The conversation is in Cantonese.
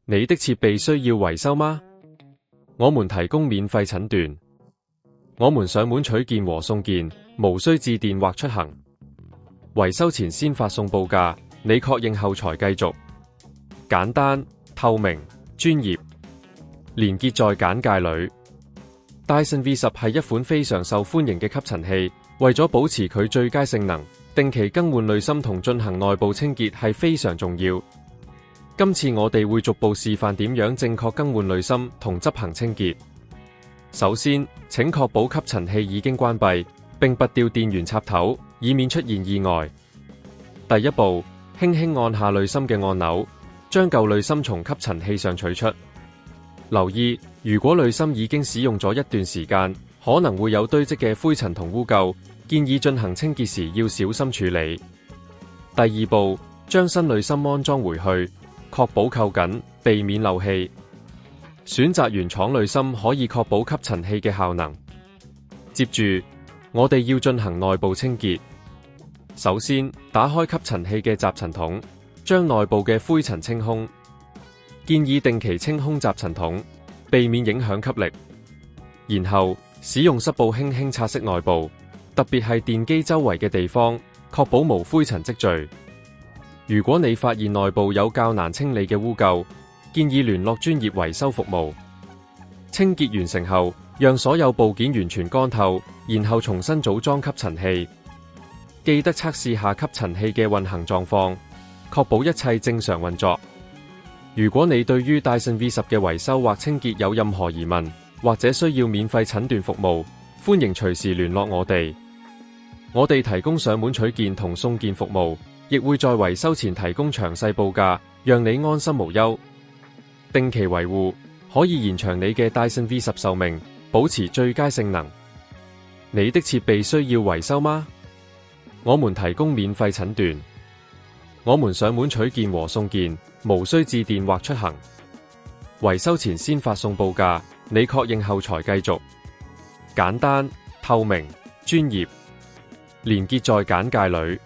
你的設備需要維修嗎？我們提供免費診斷，我們上門取件和送件，無需致電或出行。維修前先發送報價，你確認後才繼續。簡單、透明、專業。連結在簡介裏。Dyson V10 係一款非常受歡迎嘅吸塵器，為咗保持佢最佳性能，定期更換濾芯同進行內部清潔係非常重要。今次我哋會逐步示範點樣正確更換濾芯同執行清潔。首先，請確保吸塵器已經關閉，並拔掉電源插頭，以免出現意外。第一步，輕輕按下濾芯嘅按鈕，將舊濾芯從吸塵器上取出。留意，如果濾芯已經使用咗一段時間，可能會有堆積嘅灰塵同污垢，建議進行清潔時要小心處理。第二步，將新濾芯安裝回去，確保扣緊，避免漏氣。選擇原廠濾芯可以確保吸塵器嘅效能。接住，我哋要進行內部清潔。首先，打開吸塵器嘅集塵筒，將內部嘅灰塵清空。建議定期清空集塵筒，避免影響吸力。然後，使用濕布輕輕擦拭內部，特別係電機周圍嘅地方，確保無灰塵積聚。如果你發現內部有較難清理嘅污垢，建議聯絡專業維修服務。清潔完成後，讓所有部件完全乾透，然後重新組裝吸塵器。記得測試下吸塵器嘅運行狀況，確保一切正常運作。如果你對於Dyson V10嘅維修或清潔有任何疑問，或者需要免費診斷服務，歡迎隨時聯絡我哋。我哋提供上門取件同送件服務，亦會在維修前提供詳細報價，讓你安心無憂。定期維護可以延長你嘅Dyson V10壽命，保持最佳性能。你的設備需要維修嗎？我們提供免費診斷，我們上門取件和送件，無需致電或出行。維修前先發送報價，你確認後才繼續。簡單、透明、專業。連結在簡介裏。